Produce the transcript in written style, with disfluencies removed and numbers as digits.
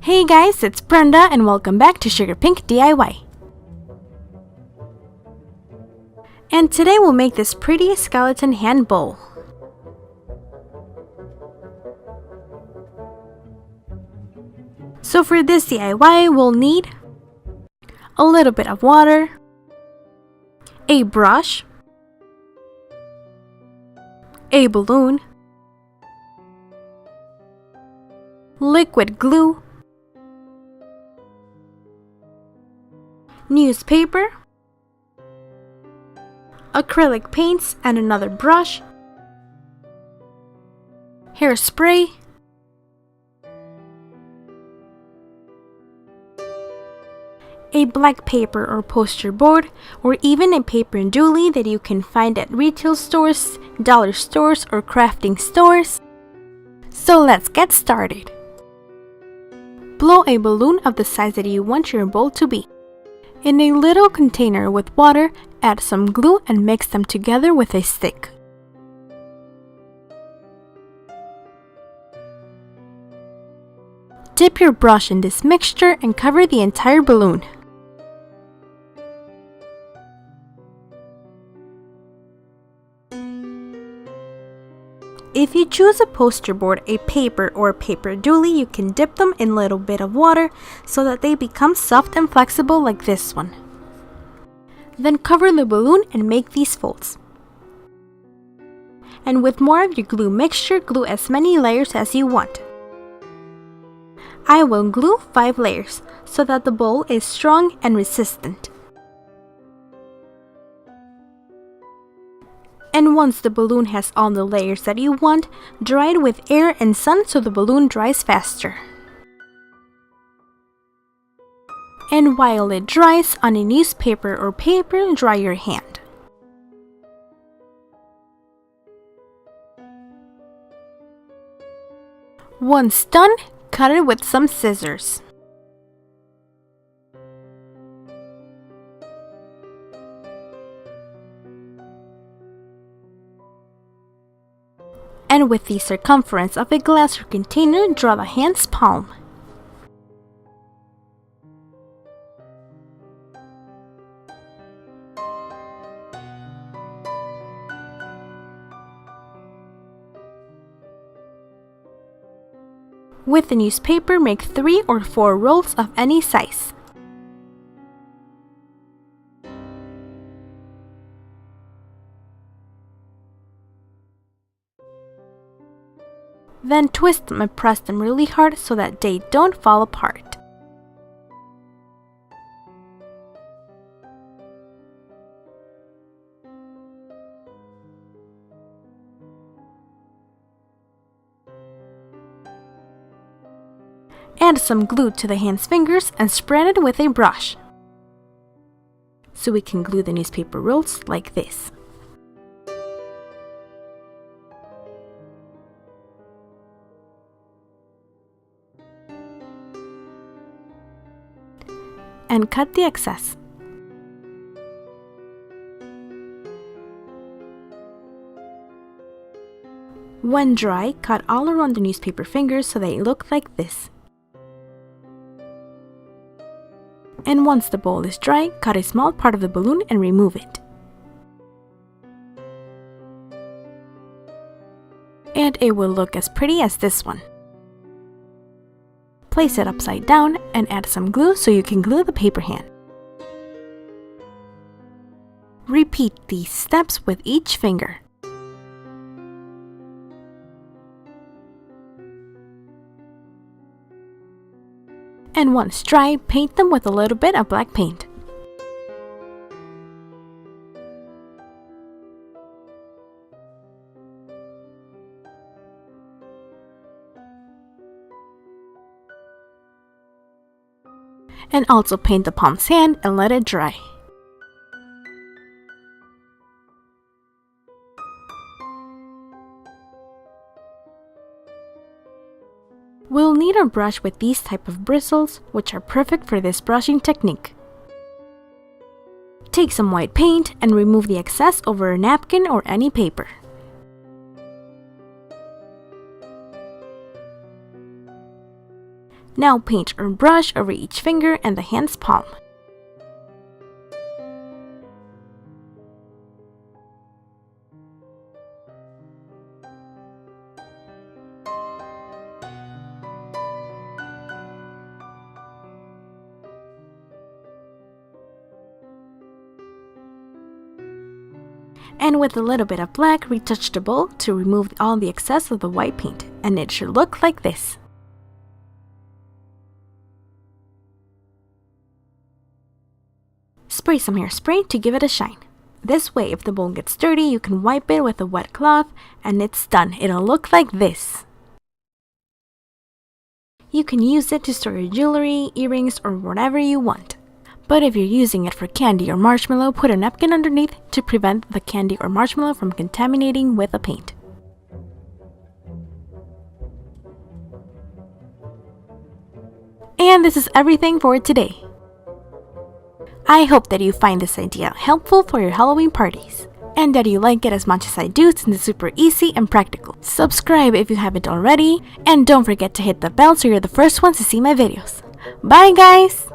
Hey guys, it's Brenda and welcome back to SugarPinkDIY. And today we'll make this pretty skeleton hand bowl. So for this DIY, we'll need a little bit of water, a brush, a balloon, liquid glue, newspaper, acrylic paints and another brush, hairspray, a black paper or poster board, or even a paper and dooley that you can find at retail stores, dollar stores, or crafting stores. So let's get started. Blow a balloon of the size that you want your bowl to be. In a little container with water, add some glue and mix them together with a stick. Dip your brush in this mixture and cover the entire balloon. If you choose a poster board, a paper, or a paper dooley, you can dip them in a little bit of water so that they become soft and flexible like this one. Then cover the balloon and make these folds. And with more of your glue mixture, glue as many layers as you want. I will glue 5 layers so that the bowl is strong and resistant. And once the balloon has all the layers that you want, dry it with air and sun so the balloon dries faster. And while it dries, on a newspaper or paper, dry your hand. Once done, cut it with some scissors. And with the circumference of a glass or container, draw the hand's palm. With the newspaper, make 3 or 4 rolls of any size. Then twist them and press them really hard so that they don't fall apart. Add some glue to the hand's fingers and spread it with a brush. So we can glue the newspaper rolls like this. And cut the excess. When dry, cut all around the newspaper fingers so they look like this. And once the bowl is dry, cut a small part of the balloon and remove it. And it will look as pretty as this one. Place it upside down and add some glue so you can glue the paper hand. Repeat these steps with each finger. And once dry, paint them with a little bit of black paint. And also paint the palm's hand and let it dry. We'll need a brush with these type of bristles, which are perfect for this brushing technique. Take some white paint and remove the excess over a napkin or any paper. Now paint or brush over each finger and the hand's palm. And with a little bit of black, retouch the bowl to remove all the excess of the white paint, and it should look like this. Spray some hairspray to give it a shine. This way, if the bowl gets dirty, you can wipe it with a wet cloth, and it's done. It'll look like this. You can use it to store your jewelry, earrings, or whatever you want. But if you're using it for candy or marshmallow, put a napkin underneath to prevent the candy or marshmallow from contaminating with the paint. And this is everything for today. I hope that you find this idea helpful for your Halloween parties, and that you like it as much as I do since it's super easy and practical. Subscribe if you haven't already, and don't forget to hit the bell so you're the first ones to see my videos. Bye guys!